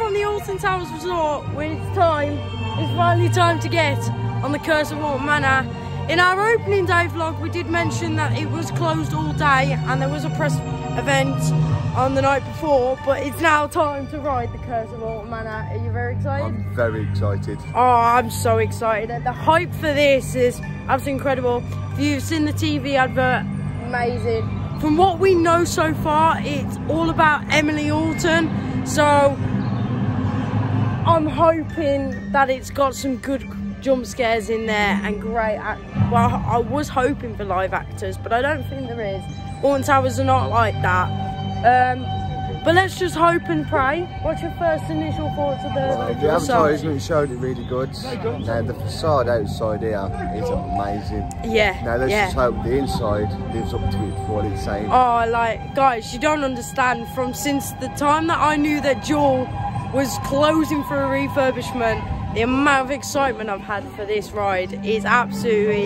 from the Alton Towers Resort when it's finally time to get on the Curse of Alton Manor. In our opening day vlog, we did mention that it was closed all day and there was a press event on the night before, but it's now time to ride the Curse of Alton Manor. Are you very excited? I'm very excited. Oh, I'm so excited. The hype for this is absolutely incredible. If you've seen the TV advert, amazing. From what we know so far, it's all about Emily Alton, so I'm hoping that it's got some good jump scares in there and great well, I was hoping for live actors, but I don't think there is. Alton Towers are not like that. But let's just hope and pray. What's your first initial thoughts of the advertisement showed it really good. Now the facade outside here is amazing. Yeah. Now let's just hope the inside lives up to it for what it's saying. Oh, like, guys, you don't understand. Since the time that I knew that Jewel was closing for a refurbishment, the amount of excitement I've had for this ride is absolutely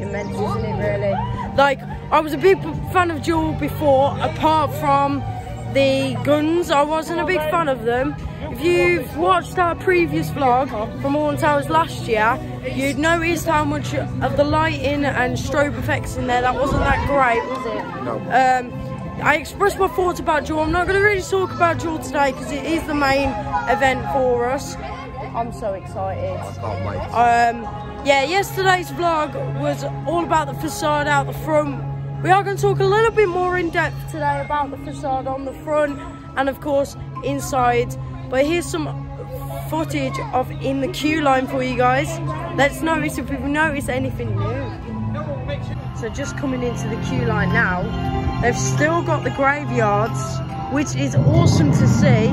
immense, isn't it, really? Like, I was a big fan of Jewel before, apart from the guns. I wasn't a big fan of them. If you've watched our previous vlog from Alton Towers last year, you'd noticed how much of the lighting and strobe effects in there, that wasn't that great, was it? No. I expressed my thoughts about Jewel. I'm not going to really talk about Jewel today because it is the main event for us. I'm so excited. I can't wait. Yeah, yesterday's vlog was all about the facade out the front. We are going to talk a little bit more in depth today about the facade on the front and of course inside. But here's some footage of in the queue line for you guys. Let's notice if we've noticed anything new. So just coming into the queue line now, they've still got the graveyards, which is awesome to see.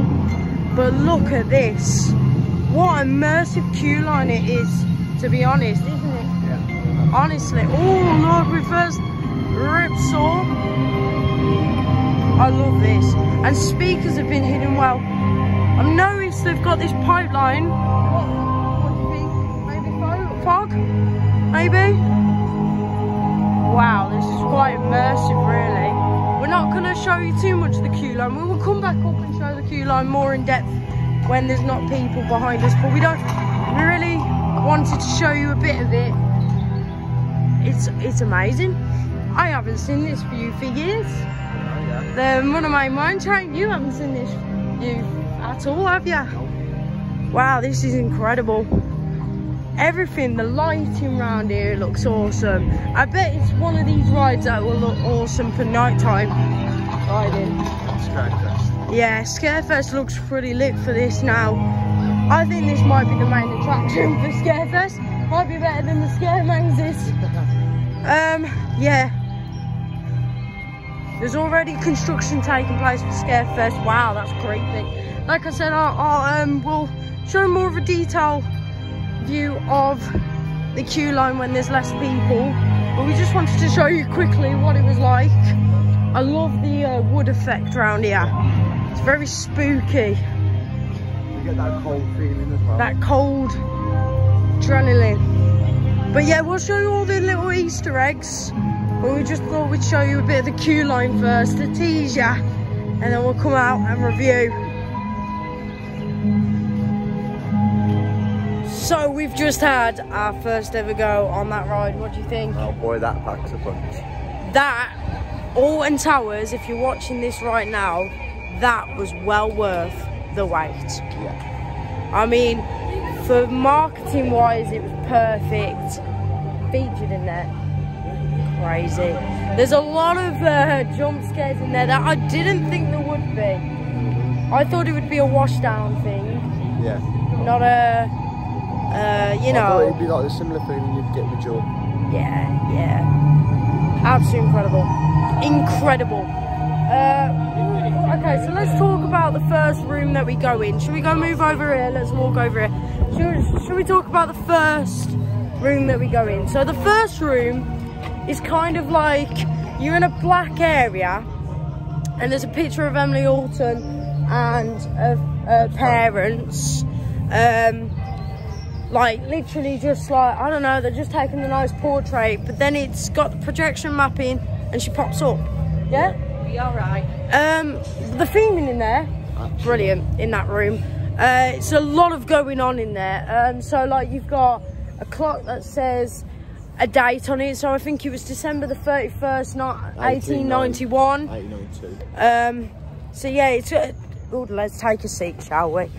But look at this. What a massive queue line it is, to be honest, isn't it? Yeah. Honestly. Oh, Lord, we first Ripsaw. I love this. And speakers have been hidden well. I've noticed they've got this pipeline. What do you think? Maybe fog? Maybe? Wow, this is quite immersive, really. We're not going to show you too much of the queue line. We will come back up and show the queue line more in depth when there's not people behind us, but we really wanted to show you a bit of it. It's amazing. I haven't seen this view for years. One of my mine train, you haven't seen this view at all, have you? Wow, this is incredible. Everything, the lighting around here looks awesome. I bet it's one of these rides that will look awesome for nighttime riding. Yeah, Scarefest looks pretty lit for this now. I think this might be the main attraction for Scarefest. Might be better than the Scaremongers. Yeah. There's already construction taking place for Scarefest. Wow, that's creepy. Like I said, we'll show more of a detailed view of the queue line when there's less people. But we just wanted to show you quickly what it was like. I love the wood effect around here. It's very spooky. You get that cold feeling as well. That cold adrenaline. But yeah, we'll show you all the little Easter eggs. But we just thought we'd show you a bit of the queue line first to tease ya. And then we'll come out and review. So we've just had our first ever go on that ride. What do you think? Oh boy, that packs a punch. That, Alton Towers, if you're watching this right now, that was well worth the wait. Yeah. I mean, for marketing wise, it was perfect. Featured in there. Crazy. There's a lot of jump scares in there that I didn't think there would be. I thought it would be a wash down thing. Yeah. Not a, you know. I thought it'd be like a similar feeling you'd get with Jewel. Yeah, yeah. Absolutely incredible. Incredible. Okay, so let's talk about the first room that we go in. Should we go move over here? Let's walk over here. Should we talk about the first room that we go in? So the first room is kind of like you're in a black area and there's a picture of Emily Alton and of her parents. Like literally just like, I don't know, they're just taking a nice portrait, but then it's got the projection mapping and she pops up. Yeah? Be alright. The theming in there, brilliant in that room. It's a lot of going on in there. So like you've got a clock that says a date on it. So I think it was December the 31st, not 1891. 1892. So yeah, it's let's take a seat, shall we?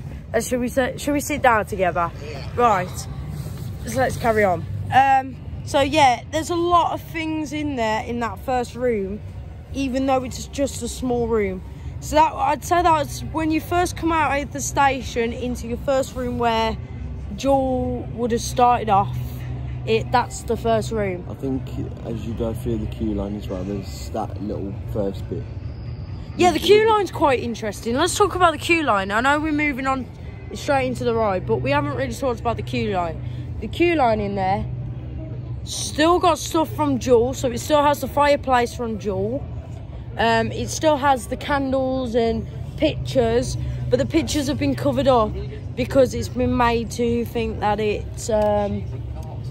Should we sit down together? Right. So let's carry on. So yeah, there's a lot of things in there in that first room, even though it's just a small room. So that I'd say that's when you first come out of the station into your first room where Joel would have started off. That's the first room. I think as you go through the queue line as well, there's that little first bit. Yeah, the queue line's quite interesting. Let's talk about the queue line. I know we're moving on straight into the ride, but we haven't really talked about the queue line. The queue line in there still got stuff from Joel, so it still has the fireplace from Joel. It still has the candles and pictures, but the pictures have been covered up because it's been made to think that it's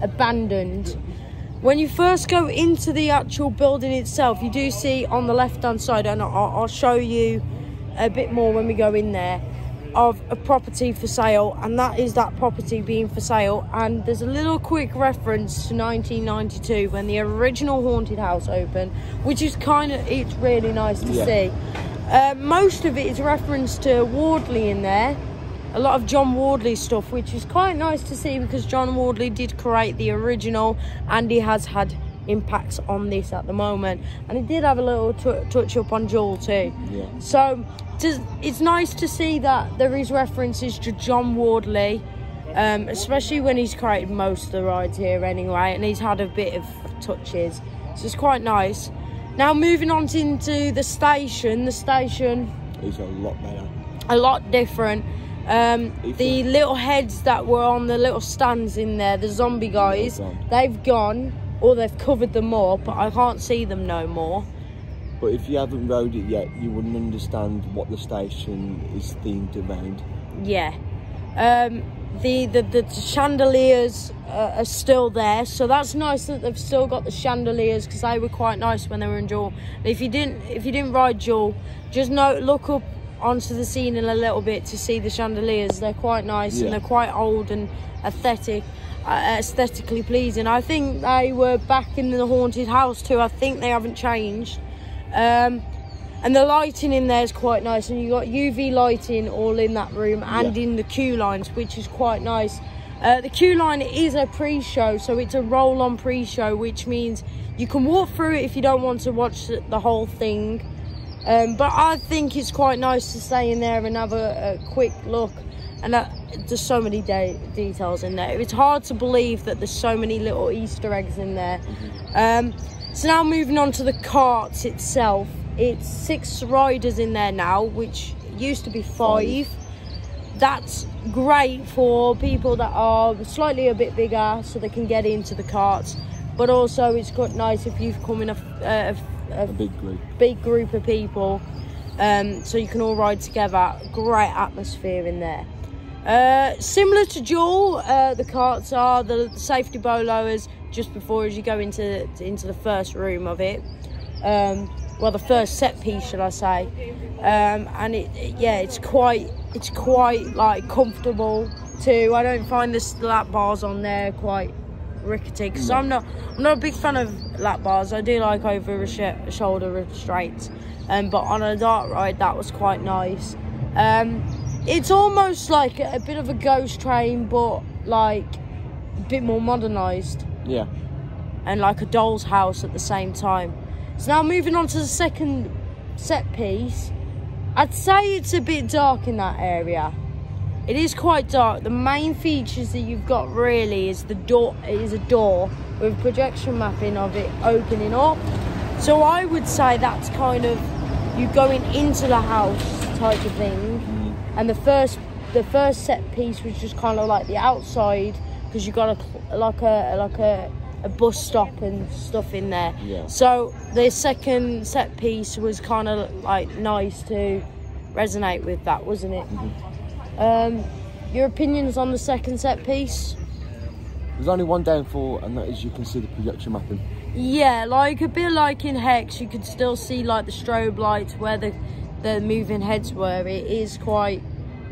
abandoned. When you first go into the actual building itself, you do see on the left-hand side, and I'll show you a bit more when we go in there, of a property for sale, and that is that property being for sale. And there's a little quick reference to 1992 when the original haunted house opened, which is it's really nice to see. Most of it is reference to Wardley in there, a lot of John Wardley stuff, which is quite nice to see because John Wardley did create the original and he has had impacts on this at the moment, and he did have a little touch up on Joel too. So it's nice to see that there is references to John Wardley, especially when he's created most of the rides here anyway, and he's had a bit of touches, so it's quite nice. Now moving on into the station is a lot better, a lot different. The little heads that were on the little stands in there, the zombie guys, they've gone, or they've covered them up, but I can't see them no more. But if you haven't rode it yet, you wouldn't understand what the station is themed around. Yeah. The chandeliers are still there, so that's nice that they've still got the chandeliers because they were quite nice when they were in Joel. And if you didn't ride Joel, just look up onto the ceiling a little bit to see the chandeliers. They're quite nice, and they're quite old and aesthetically pleasing. I think they were back in the haunted house too. I think they haven't changed. And the lighting in there is quite nice, and you got UV lighting all in that room and in the queue lines, which is quite nice. The queue line is a pre-show, so it's a roll-on pre-show, which means you can walk through it if you don't want to watch the whole thing. But I think it's quite nice to stay in there and have a quick look, and there's so many details in there. It's hard to believe that there's so many little Easter eggs in there. So now moving on to the carts itself, it's 6 riders in there now, which used to be 5. That's great for people that are slightly a bit bigger so they can get into the carts, but also it's quite nice if you've come in a big group of people, so you can all ride together. Great atmosphere in there. Similar to Joel, the carts are the safety bow lowers just before as you go into the first room of it, well, the first set piece, should I say. And it's quite like comfortable too. I don't find the lap bars on there quite rickety because I'm not a big fan of lap bars. I do like over shoulder restraints, but on a dark ride that was quite nice. It's almost like a bit of a ghost train, but like a bit more modernised. Yeah. And like a doll's house at the same time. So now moving on to the second set piece, I'd say it's a bit dark in that area. It is quite dark. The main features that you've got really is a door with projection mapping of it opening up. So I would say that's kind of you going into the house type of thing. And the first set piece was just kind of like the outside because you got a bus stop and stuff in there. Yeah. So the second set piece was kind of like nice to resonate with that, wasn't it? Your opinions on the second set piece? There's only one downfall, and that is you can see the projection mapping. Yeah, like a bit like in Hex, you could still see like the strobe lights where the moving heads were. It is quite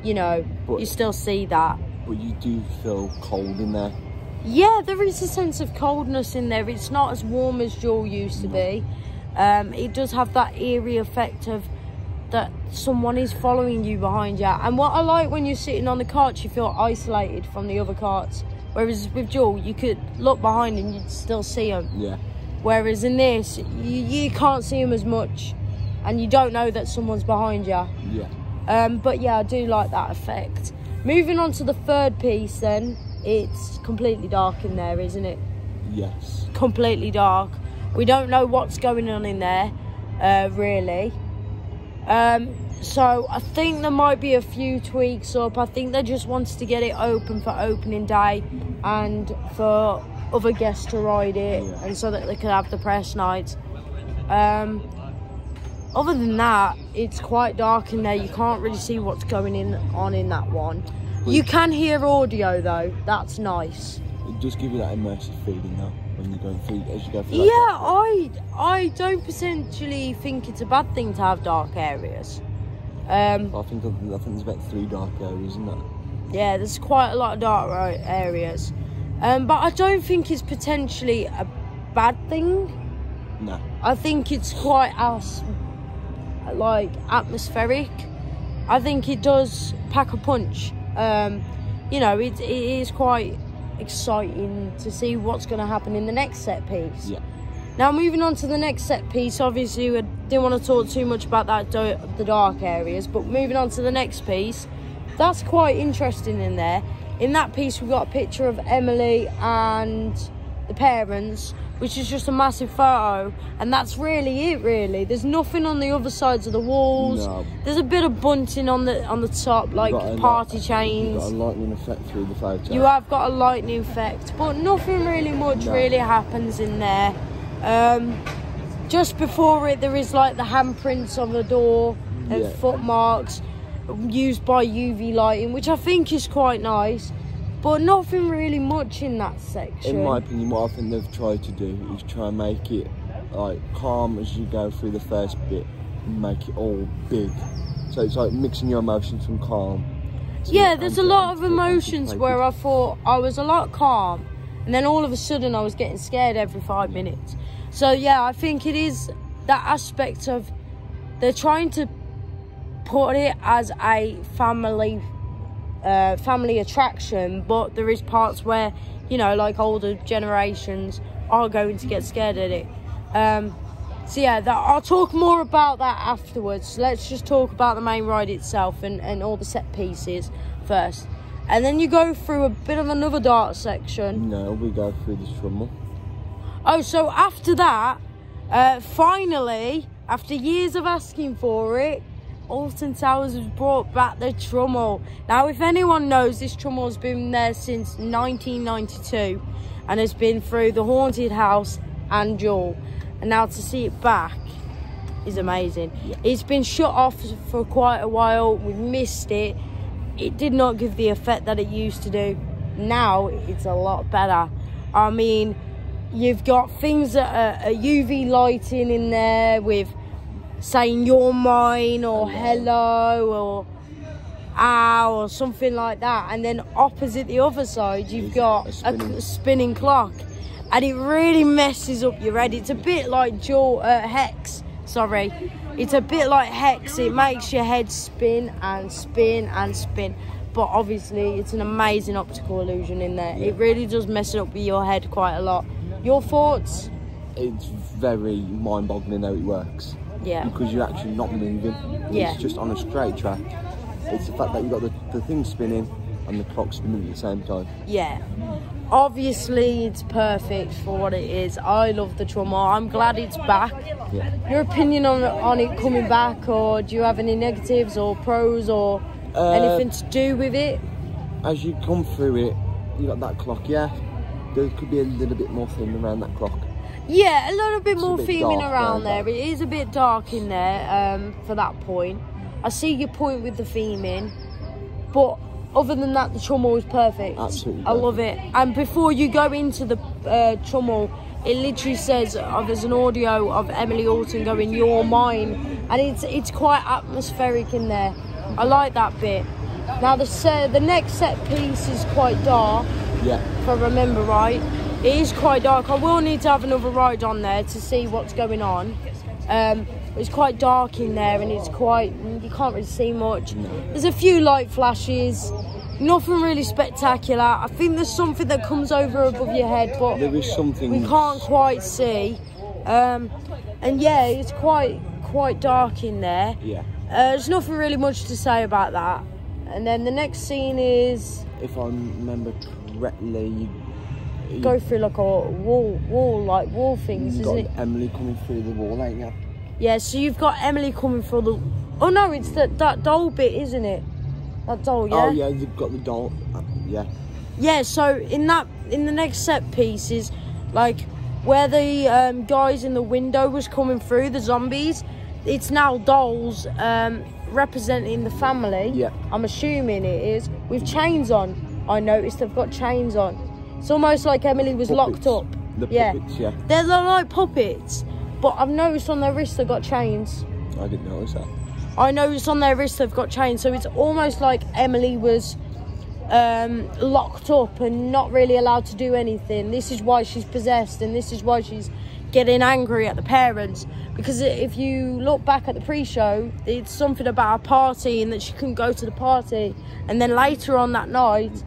you know, you still see that. But you do feel cold in there. Yeah, there is a sense of coldness in there. It's not as warm as Jewel used to be. It does have that eerie effect of that someone is following you behind you. And what I like, when you're sitting on the cart, you feel isolated from the other carts. Whereas with Jewel, you could look behind and you'd still see them. Yeah. Whereas in this, you can't see them as much, and you don't know that someone's behind you. Yeah. But yeah, I do like that effect. Moving on to the third piece then, it's completely dark in there, isn't it? Yes. Completely dark. We don't know what's going on in there, really. So I think there might be a few tweaks up. I think they just wanted to get it open for opening day and for other guests to ride it, and so that they could have the press night. Other than that, it's quite dark in there. You can't really see what's going on in that one. You can hear audio though. That's nice. It does give you that immersive feeling though when you're going through, as you go through. Yeah, I don't potentially think it's a bad thing to have dark areas. I think there's about 3 dark areas, isn't there? Yeah, there's quite a lot of dark areas. But I don't think it's potentially a bad thing. No. I think it's quite atmospheric. I think it does pack a punch. You know, it is quite exciting to see what's going to happen in the next set piece. Yeah. Now, moving on to the next set piece, obviously we didn't want to talk too much about that, the dark areas, but moving on to the next piece, that's quite interesting in there. In that piece, we've got a picture of Emily and the parents, which is just a massive photo, and that's really it, really. There's nothing on the other sides of the walls. No. There's a bit of bunting on the top, like party chains. You've got a lightning effect through the photo. You have got a lightning effect, but nothing really really happens in there. Just before it, there is like the handprints on the door and footmarks used by UV lighting, which I think is quite nice, but nothing really much in that section. In my opinion, what I think they've tried to do is try and make it like calm as you go through the first bit and make it all big. So it's like mixing your emotions from calm. Yeah, there's a lot of emotions where I thought I was a lot calm, and then all of a sudden I was getting scared every 5 minutes. So yeah, I think it is that aspect of they're trying to put it as a family attraction, but there is parts where, you know, like older generations are going to get scared at it. So yeah, I'll talk more about that afterwards. Let's just talk about the main ride itself and all the set pieces first. And then you go through a bit of another dark section. No, we go through this Trummel. Oh, so after that, finally, after years of asking for it, Alton Towers has brought back the Trummel. Now, if anyone knows, this Trummel's been there since 1992 and has been through the Haunted House and Jewel. And now to see it back is amazing. Yeah. It's been shut off for quite a while. We've missed it. It did not give the effect that it used to do. Now it's a lot better. I mean, you've got things that are UV lighting in there with saying "you're mine" or "hello" or "ow" or something like that. And then opposite the other side, you've got a spinning clock. And it really messes up your head. It's a bit like Hex. Sorry. It's a bit like Hex. It makes your head spin and spin and spin. But obviously, it's an amazing optical illusion in there. It really does mess it up with your head quite a lot. Your thoughts? It's very mind-boggling how it works. Yeah. Because you're actually not moving. Yeah. It's just on a straight track. It's the fact that you've got the thing spinning and the clock spinning at the same time. Yeah. Obviously, it's perfect for what it is. I love the Trummel. I'm glad it's back. Yeah. Your opinion on it coming back, or do you have any negatives or pros or anything to do with it? As you come through it, you got that clock, yeah. There could be a little bit more theming around that clock. Yeah, a little bit more theming around there. It is a bit dark in there for that point. I see your point with the theming, but other than that, the Trummel is perfect. Absolutely I love it. And before you go into the Trummel, it literally says there's an audio of Emily Alton going "you're mine," and it's quite atmospheric in there. I like that bit. Now the next set piece is quite dark. Yeah. If I remember right, it is quite dark. I will need to have another ride on there to see what's going on. It's quite dark in there, and it's quite, you can't really see much. There's a few light flashes, nothing really spectacular. I think there's something that comes over above your head, but there is something we can't quite see. And yeah, it's quite dark in there. Yeah. There's nothing really much to say about that. And then the next scene is, if I remember correctly, you go through like a wall things, isn't it? Emily coming through the wall, ain't you? Yeah, so you've got Emily coming through the... Oh no, it's that doll bit, isn't it? That doll, yeah? Oh yeah, you've got the doll, yeah. Yeah, so in the next set piece is like where the guys in the window was coming through, the zombies. It's now dolls representing the family. Yeah. I'm assuming it is, with chains on. I noticed they've got chains on. It's almost like Emily was Puppets. locked up. The puppets, yeah. They're like puppets, but I've noticed on their wrists they've got chains. I didn't notice that. I noticed on their wrists they've got chains, so it's almost like Emily was locked up and not really allowed to do anything. This is why she's possessed, and this is why she's getting angry at the parents. Because if you look back at the pre-show, it's something about a party and that she couldn't go to the party, and then later on that night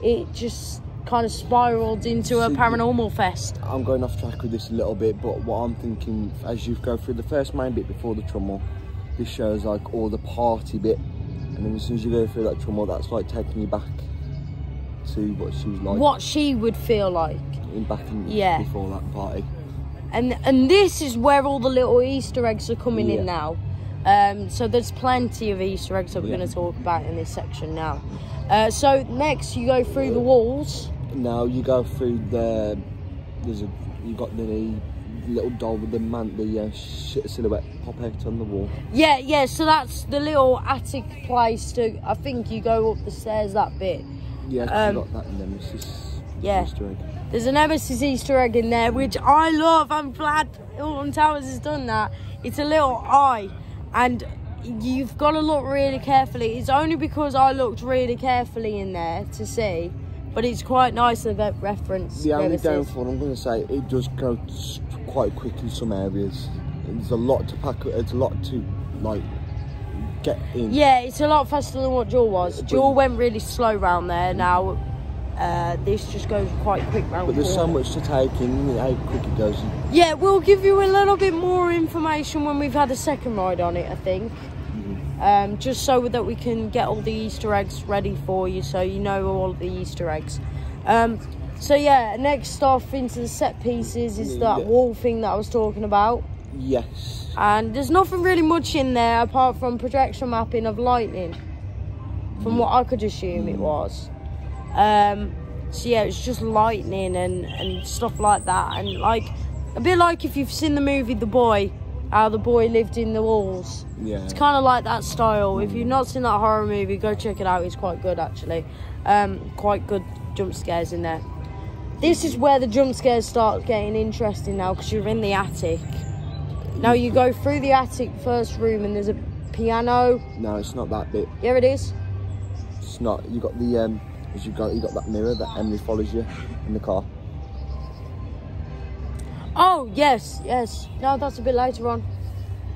it just kind of spiraled into a paranormal fest. I'm going off track with this a little bit, but what I'm thinking, as you go through the first main bit before the Trummel, this shows like all the party bit, and then as soon as you go through that Trummel, that's like taking you back to what she was like. What she would feel like. Before that party. And this is where all the little Easter eggs are coming in now. So there's plenty of Easter eggs that we're going to talk about in this section now. So next you go through the walls. Now you go through you got the little doll with the silhouette puppet on the wall. Yeah. So that's the little attic place to. I think you go up the stairs that bit. Yeah, you got that Nemesis Easter egg. There's a Nemesis Easter egg in there, which I love. I'm glad Alton Towers has done that. It's a little eye, and you've got to look really carefully. It's only because I looked really carefully in there to see, but it's quite nice of that reference. The only downfall, I'm going to say, it does go quite quick in some areas. There's a lot to pack. It's a lot to like get in. Yeah, it's a lot faster than what Jewel was. Jewel went really slow round there. Now this just goes quite quick round. But there's so much to take in, how quick it goes. Yeah, we'll give you a little bit more information when we've had a second ride on it, I think. Just so that we can get all the Easter eggs ready for you, so you know all of the Easter eggs. So yeah, next off into the set pieces is that wall thing that I was talking about. Yes. And there's nothing really much in there apart from projection mapping of lightning, from what I could assume it was. So yeah, it's just lightning and stuff like that, and like a bit like if you've seen the movie The Boy, how the boy lived in the walls. Yeah. It's kind of like that style. If you've not seen that horror movie, go check it out. It's quite good actually. Quite good jump scares in there. This is where the jump scares start getting interesting now, because you're in the attic. Now you go through the attic first room and there's a piano. No, it's not that bit. Yeah, it is. It's not. You got the you got that mirror that Emily follows you in the car. Oh yes. No, that's a bit later on.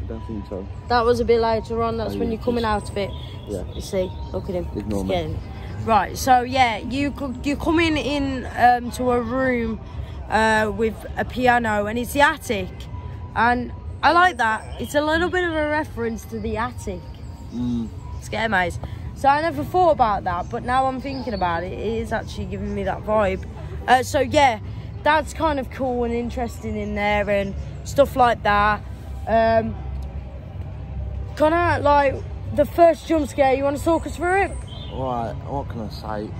I don't think so. That was a bit later on. That's when you're coming out of it. Yeah. You see, look at him. Ignore me. Right. So yeah, you're coming in to a room with a piano, and it's the attic, and I like that. It's a little bit of a reference to the attic. Scare maze. So I never thought about that, but now I'm thinking about it. It is actually giving me that vibe. So yeah, that's kind of cool and interesting in there and stuff like that. Kind of like the first jump scare. You want to talk us through it? Alright, what can I say?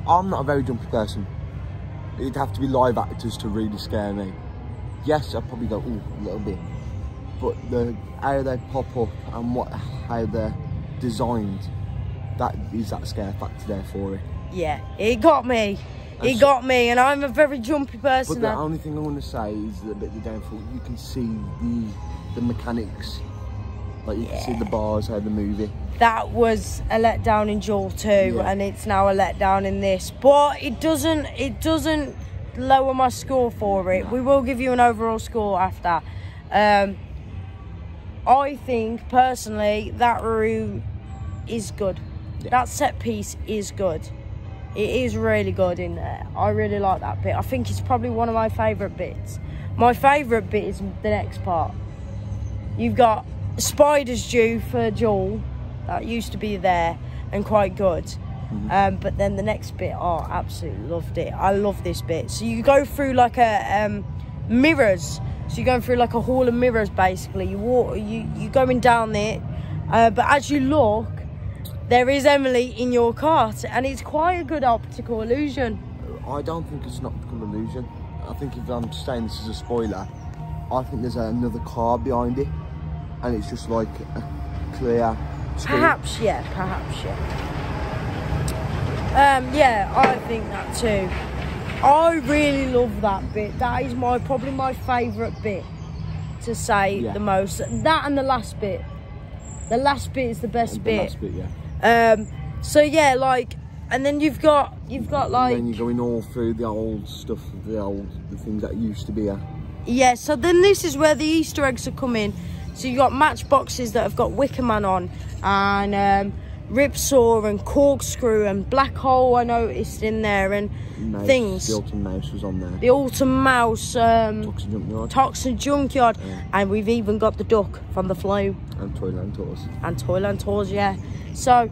I'm not a very jumpy person. It'd have to be live actors to really scare me. Yes, I'd probably go, ooh, a little bit. But how they pop up and how they're designed, that is that scare factor there for it. Yeah, it got me. It got me, and I'm a very jumpy person. But the only thing I want to say is the bit of the downfall. You can see the mechanics Like you can see the bars out of the movie. That was a letdown in Jaw 2, and it's now a letdown in this. But it doesn't lower my score for it. We will give you an overall score after. I think personally that room is good. That set piece is good. It is really good in there. I really like that bit. I think it's probably one of my favourite bits. My favourite bit is the next part. You've got spiders due for Joel. That used to be there and quite good. But then the next bit, oh, absolutely loved it. I love this bit. So you go through like a mirrors. So you're going through like a hall of mirrors, basically. You're going down there, but as you look, there is Emily in your cart, and it's quite a good optical illusion. I don't think it's an optical illusion. I think if I'm saying this is a spoiler, I think there's another car behind it, and it's just like a clear screen. Perhaps, yeah. Yeah, I think that too. I really love that bit. That is probably my favourite bit to say the most. That and the last bit. The last bit is the best bit. The last bit, yeah. So yeah, like, and then you've got like. And then you're going all through the old stuff, the things that used to be here. Yeah. So then this is where the Easter eggs are coming. So you got matchboxes that have got Wicker Man on, and Ripsaw and Corkscrew and Black Hole I noticed in there, and things. The Alton Mouse was on there. The Alton Mouse, Toxin Junkyard, yeah. And we've even got the duck from the Flume. And Toyland Tours. And Toyland Tours, yeah. So,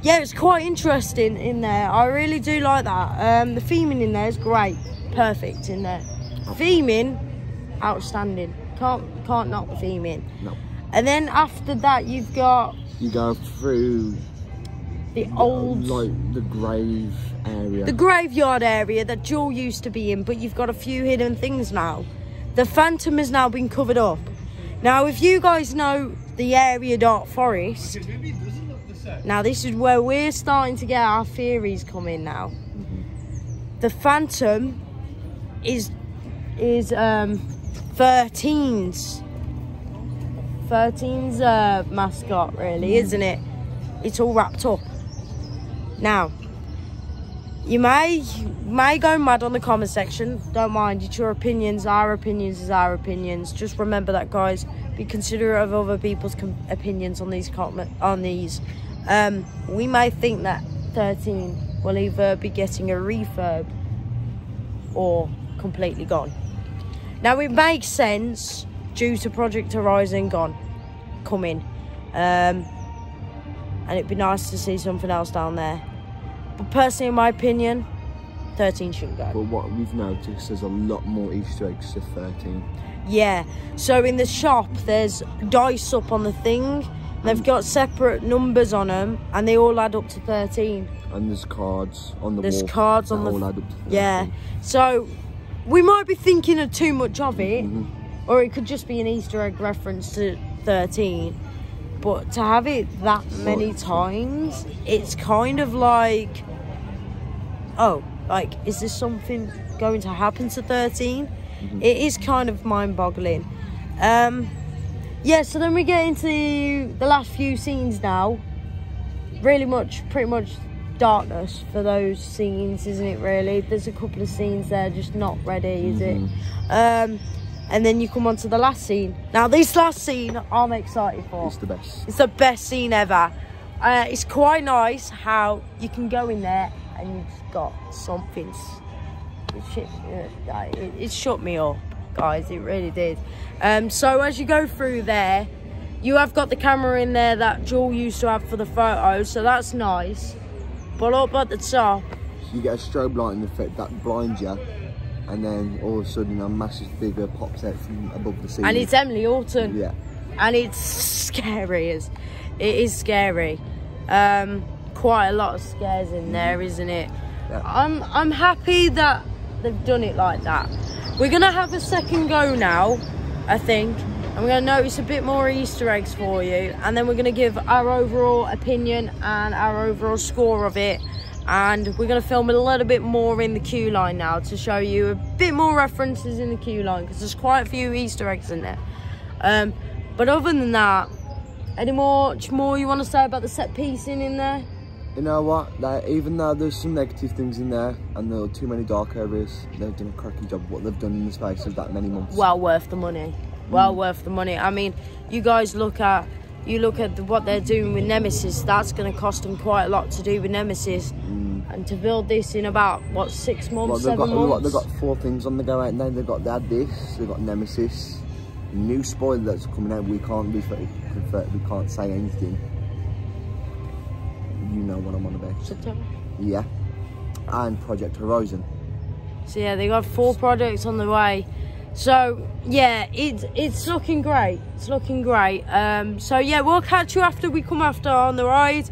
yeah, it's quite interesting in there. I really do like that. The theming in there is great. Perfect in there. Theming, outstanding. Can't knock the theming. No. And then after that, you've got... You go through... The old... Like, the grave area. The graveyard area that Joel used to be in, but you've got a few hidden things now. The Phantom has now been covered up. Now, if you guys know the area Dark Forest... Now, this is where we're starting to get our theories coming now. The Phantom is 13's mascot, really, isn't it? It's all wrapped up. Now, you may go mad on the comment section. Don't mind, it's your opinions. Our opinions is our opinions. Just remember that, guys. Be considerate of other people's opinions on these we may think that 13 will either be getting a refurb or completely gone. Now, it makes sense due to Project Horizon coming, and it'd be nice to see something else down there. But personally, in my opinion, 13 shouldn't go. But what we've noticed, there's a lot more Easter eggs to 13. Yeah, so in the shop, there's dice up on the thing. They've got separate numbers on them, and they all add up to 13. And there's cards on the wall. There's cards on the... all add up to 13. Yeah, so we might be thinking of too much of it, or it could just be an Easter egg reference to 13. But to have it that many times, it's kind of like, oh, like, is this something going to happen to 13? It is kind of mind-boggling. Yeah, so then we get into the last few scenes now. Pretty much darkness for those scenes, isn't it, really? There's a couple of scenes there just not ready, is it? And then you come on to the last scene. Now, this last scene, I'm excited for. It's the best. It's the best scene ever. It's quite nice how you can go in there and you've got something. It shut me up, guys. It really did. So as you go through there, you have got the camera in there that Joel used to have for the photos, so that's nice. But up at the top, you get a strobe lighting effect that blinds you, and then all of a sudden a massive figure pops out from above the ceiling. And it's Emily Alton. Yeah. And it's scary. It is scary. Quite a lot of scares in there, isn't it? Yeah. I'm happy that they've done it like that. We're gonna have a second go now, I think. I'm going to notice a bit more Easter eggs for you, and then we're going to give our overall opinion and our overall score of it, and we're going to film it a little bit more in the queue line now to show you a bit more references in the queue line, because there's quite a few Easter eggs in there. But other than that, Any much more you want to say about the set piecing in there? You know what? Like, even though there's some negative things in there and there are too many dark areas, they've done a cracking job of what they've done in the space of that many months. Well worth the money. Well worth the money. I mean, you guys look at what they're doing with Nemesis. That's going to cost them quite a lot to do with Nemesis. And to build this in about, what, 6 months, 7 months? They've got 4 things on the go right now. They've got this, they've got Nemesis, new spoiler that's coming out. We can't say anything. You know what I'm on about. September? Yeah. And Project Horizon. So yeah, they got 4 projects on the way. So yeah, it's looking great. It's looking great. So yeah, we'll catch you after we come after on the ride.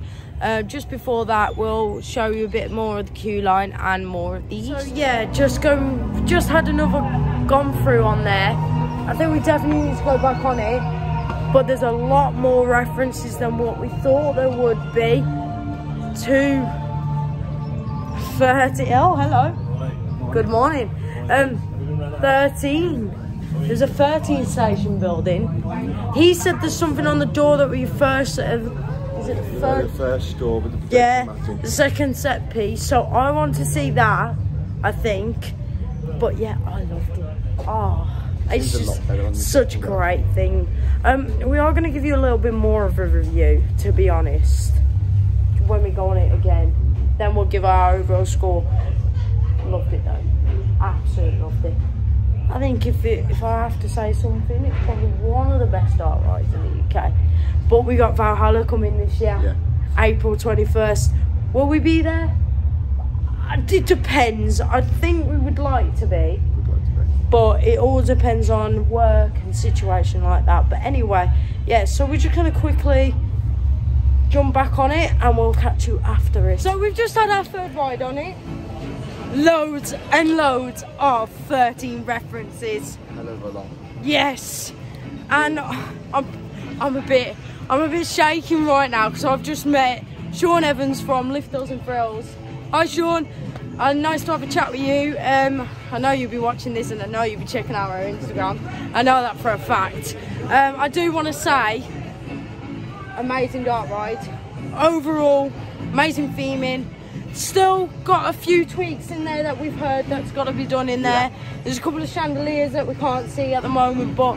Just before that, we'll show you a bit more of the queue line and more of these. So yeah, just had another gone through on there. I think we definitely need to go back on it, but there's a lot more references than what we thought there would be to 30. Oh, hello. Good morning. 13. There's a 13 station building. He said there's something on the door that we first. Is it the first door with the the second set piece. So I want to see that, I think. But yeah, I loved it. Oh, it's just such a great thing. We are going to give you a little bit more of a review, to be honest, when we go on it again. Then we'll give our overall score. Loved it though. Absolutely loved it. I think if I have to say something, it's probably one of the best dark rides in the UK. But we got Valhalla coming this year, yeah. April 21st. Will we be there? It depends. I think we would like to be. But it all depends on work and situation like that. But anyway, yeah, so we're just going to quickly jump back on it and we'll catch you after it. So we've just had our 3rd ride on it. Loads and loads of 13 references. Hell of a lot. Yes. And I'm a bit shaking right now because I've just met Sean Evans from Lift Thrills and Thrills. Hi Sean, nice to have a chat with you. I know you'll be watching this and I know you'll be checking out our Instagram. I know that for a fact. I do want to say, amazing dark ride. Overall, amazing theming. Still got a few tweaks in there that we've heard that's got to be done in there. There's a couple of chandeliers that we can't see at the moment, but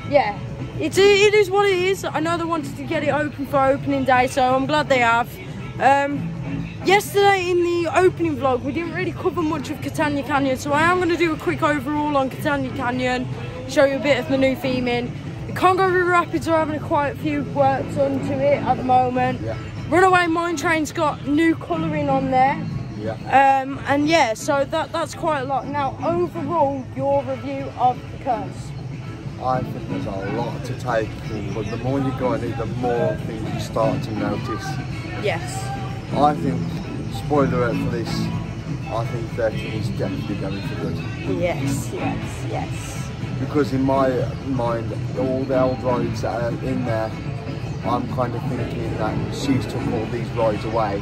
yeah. It is what it is. I know they wanted to get it open for opening day, so I'm glad they have. Yesterday in the opening vlog, we didn't really cover much of Catania Canyon, so I am going to do a quick overall on Catania Canyon, show you a bit of the new theming. The Congo River Rapids are having quite a few work done to it at the moment. Yeah. Runaway Mine Train's got new colouring on there. Yeah. And yeah, so that's quite a lot. Now, overall, your review of the Curse. I think there's a lot to take in, but the more you go on it, the more things you start to notice. Yes. I think, spoiler alert for this, I think 13 is definitely going for good. Yes, yes, yes. Because in my mind, all the old rides that are in there, I'm kind of thinking that she's took all these rides away.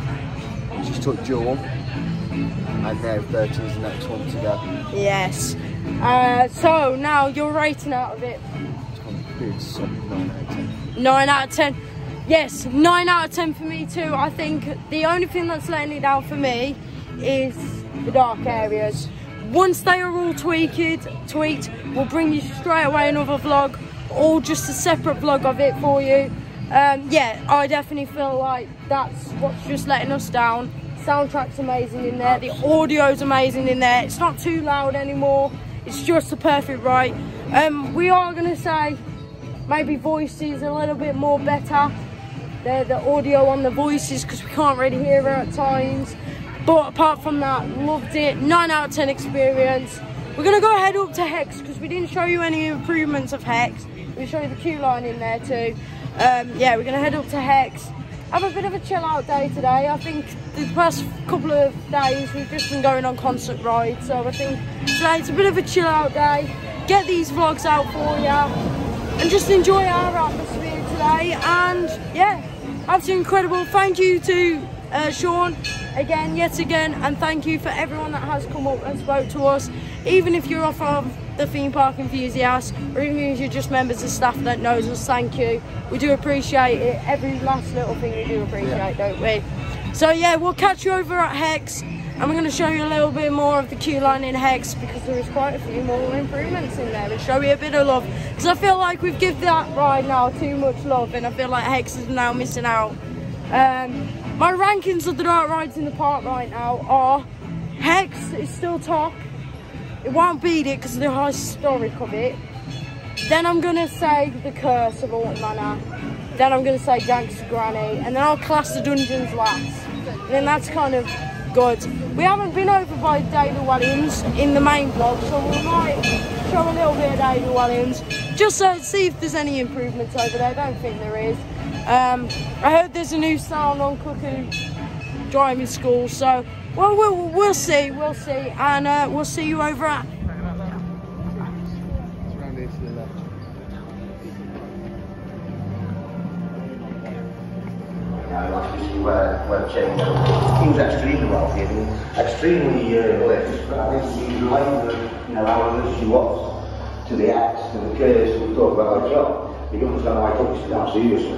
She's took Jewel, and now 13 is the next one to go. Yes. So now your rating out of it? It's 9 out of 10. 9 out of 10. Yes, 9 out of 10 for me too. I think the only thing that's letting it down for me is the dark areas. Once they are all tweaked, we'll bring you straight away another vlog, or just a separate vlog of it for you. Yeah, I definitely feel like that's what's just letting us down. Soundtrack's amazing in there, the audio's amazing in there. It's not too loud anymore. It's just the perfect right. We are gonna say maybe voices a little bit more better. The audio on the voices, because we can't really hear her at times. But apart from that, loved it. 9 out of 10 experience. We're gonna go head up to Hex because we didn't show you any improvements of Hex. We'll show you the queue line in there too. Yeah, we're gonna head up to Hex. Have a bit of a chill out day today. I think the past couple of days we've just been going on concert rides, so I think today's a bit of a chill out day. Get these vlogs out for you and just enjoy our atmosphere today. And yeah, absolutely incredible. Thank you to Sean, again, yet again, and thank you for everyone that has come up and spoke to us. Even if you're off of the theme park enthusiasts, or even if you're just members of staff that knows us, thank you. We do appreciate it. Every last little thing we do appreciate, don't we? So yeah, we'll catch you over at Hex, and we're going to show you a little bit more of the queue line in Hex, because there is quite a few more improvements in there, and show you a bit of love, because I feel like we've given that ride now too much love, and I feel like Hex is now missing out. My rankings of the dark rides in the park right now are: Hex is still top. It won't beat it because of the historic of it. Then I'm going to say the Curse of Alton Manor. Then I'm going to say Gangster Granny. And then I'll class the Dungeons last. And then that's kind of good. We haven't been over by David Williams in the main vlog, so we might show a little bit of David Williams, just so see if there's any improvements over there. I don't think there is. I heard there's a new sound on Cuckoo Driving School, so well, we'll see, and we'll see you over at. Where changed. He was extremely wealthy and extremely religious, but I think he related, how religious he was to the acts, to the curse we talk about as well. You don't understand why he took it down seriously. I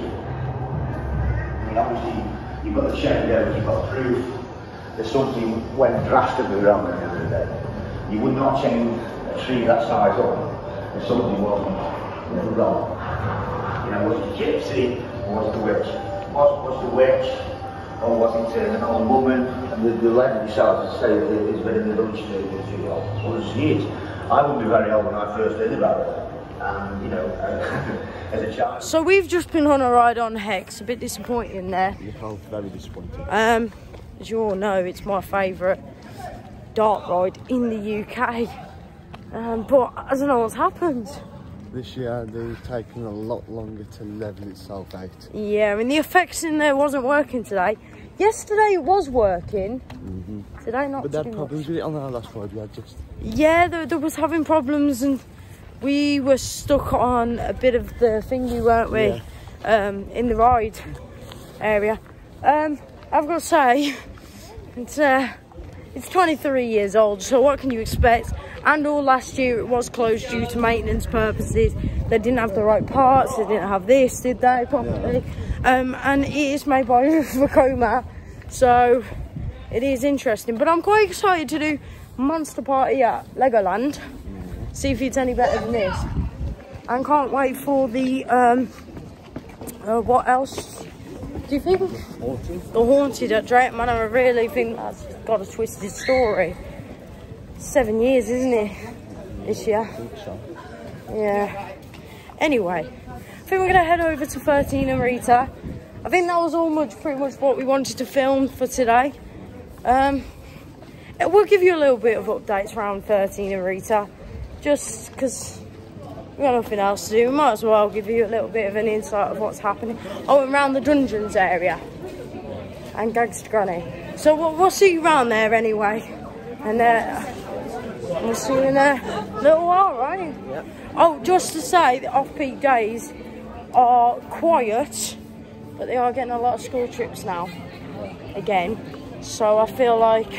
mean, obviously, you've got the check there, you've got proof that something went drastically wrong at the end of the day. You would not change a tree that size up if something wasn't wrong. Was it the gypsy or was it the witch? Was the witch, or was it an old woman? The legend itself is say it's been in the lunch for 100 years. I wouldn't be very old when I first heard about it, as a child. So we've just been on a ride on Hex, a bit disappointing there. You felt very disappointed. As you all know, it's my favourite dark ride in the UK. But I don't know what's happened. This year they've taken a lot longer to level itself out. Yeah, I mean the effects in there wasn't working today. Yesterday it was working. Today not. But they had problems with it on our last ride. We had just. Yeah, there was having problems, and we were stuck on a bit of the thingy, weren't we? Yeah. In the ride area. I've got to say, it's 23 years old, so what can you expect? And all last year it was closed due to maintenance purposes. They didn't have the right parts, they didn't have this, did they, properly? Yeah. And it is made by Vekoma, so it is interesting. But I'm quite excited to do Monster Party at Legoland, see if it's any better than this. And can't wait for the, what else do you think? The Haunted at Drayton Manor. I really think that's got a twisted story. 7 years, isn't it, this year? I think so. Yeah. Anyway, I think we're going to head over to 13 and Rita. I think that was pretty much what we wanted to film for today. We'll give you a little bit of updates around 13 and Rita, just because we've got nothing else to do. We might as well give you a little bit of an insight of what's happening. Oh, around the Dungeons area and Gangster Granny. So we'll see you around there anyway. And we'll see you in a little while, right? Yep. Oh, just to say, the off-peak days are quiet, but they are getting a lot of school trips now, again. So I feel like,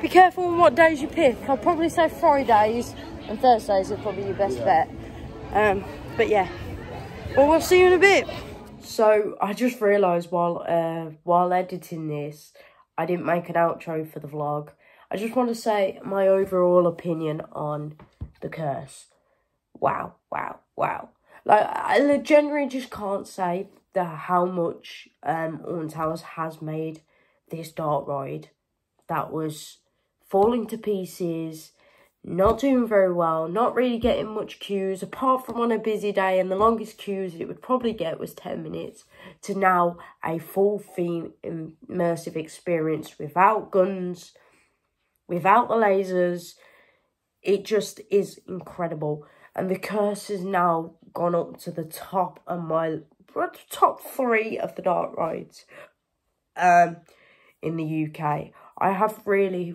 be careful on what days you pick. I'll probably say Fridays and Thursdays are probably your best bet. But yeah, well, we'll see you in a bit. So I just realised while editing this, I didn't make an outro for the vlog. I just want to say my overall opinion on the Curse. Wow. Like, I genuinely just can't say how much Alton Towers has made this dark ride that was falling to pieces, not doing very well, not really getting much queues, apart from on a busy day, and the longest queues it would probably get was 10 minutes, to now a full theme immersive experience without guns, without the lasers. It just is incredible. And the Curse has now gone up to the top of my top 3 of the dark rides in the UK. I have really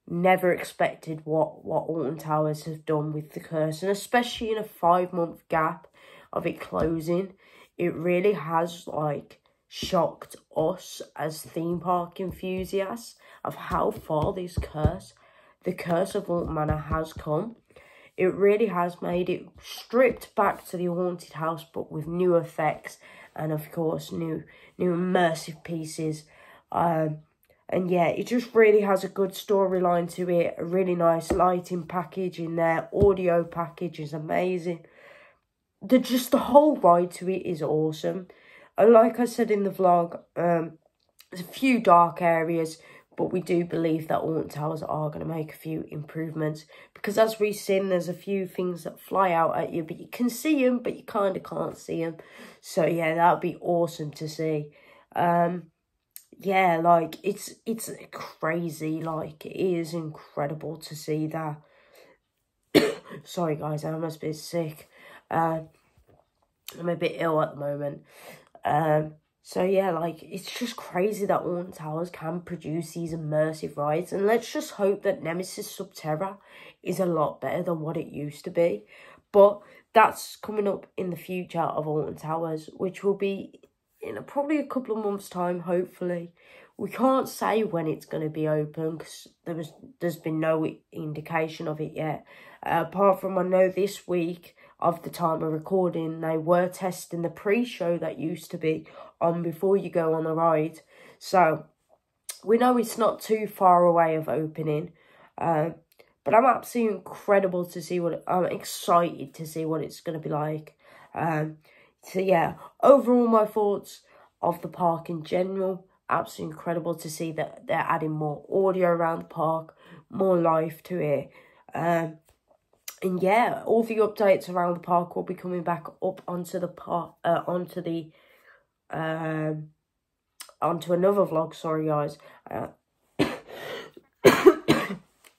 never expected what Alton Towers have done with the Curse, and especially in a 5-month gap of it closing. it really has, like, shocked us as theme park enthusiasts of how far the curse of Haunted Manor has come. It really has made it stripped back to the haunted house, but with new effects and, of course, new immersive pieces. And yeah, it just really has a good storyline to it. A really nice lighting package in there. Audio package is amazing. The whole ride to it is awesome. And like I said in the vlog, there's a few dark areas, but we do believe that Haunted Towers are going to make a few improvements. Because as we've seen, there's a few things that fly out at you, but you can see them, but you kind of can't see them. So yeah, that would be awesome to see. Yeah, like, it's crazy. Like, it is incredible to see that. Sorry, guys, I must be sick. I'm a bit ill at the moment. So, yeah, like, it's just crazy that Haunted Towers can produce these immersive rides. And let's just hope that Nemesis Subterra is a lot better than what it used to be. But that's coming up in the future of Haunted Towers, which will be in probably a couple of months' time, hopefully. We can't say when it's going to be open because there's been no indication of it yet. Apart from, I know this week of the time of recording, they were testing the pre-show that used to be on before you go on the ride. So we know it's not too far away of opening. But I'm absolutely incredible to see I'm excited to see what it's going to be like. So yeah, overall my thoughts of the park in general, absolutely incredible to see that they're adding more audio around the park, more life to it. And yeah, all the updates around the park will be coming back up onto the onto another vlog, sorry guys.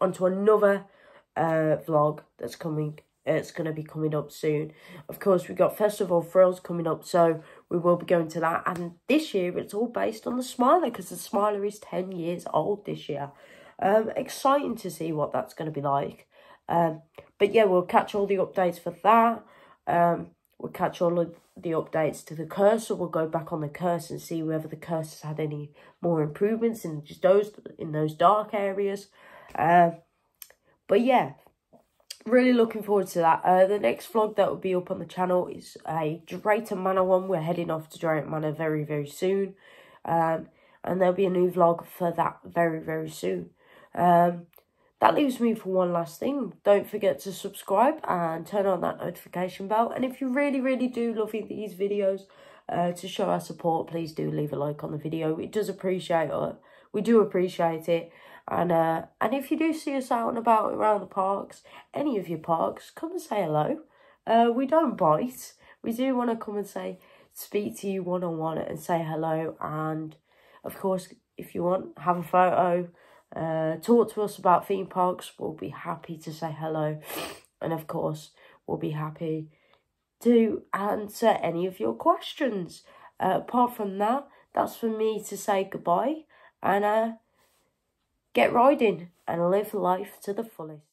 Onto another vlog that's coming. It's going to be coming up soon. Of course, we've got Festival Thrills coming up, so we will be going to that. And this year, it's all based on the Smiler, because the Smiler is 10 years old this year. Exciting to see what that's going to be like. But yeah, we'll catch all the updates for that. We'll catch all of the updates to the curse, so we'll go back on the curse and see whether the curse has had any more improvements in just those dark areas. But yeah, really looking forward to that. The next vlog that will be up on the channel is a Drayton Manor one. We're heading off to Drayton Manor very, very soon. And there'll be a new vlog for that very, very soon. That leaves me for one last thing. Don't forget to subscribe and turn on that notification bell. And if you really, really do love these videos, to show our support, please do leave a like on the video. It does appreciate it. We do appreciate it. And if you do see us out and about around the parks, any of your parks, come and say hello. We don't bite. We do want to come and speak to you one-on-one and say hello. And, of course, if you want, have a photo, talk to us about theme parks. We'll be happy to say hello. And, of course, we'll be happy to answer any of your questions. Apart from that, that's for me to say goodbye. And, get riding and live life to the fullest.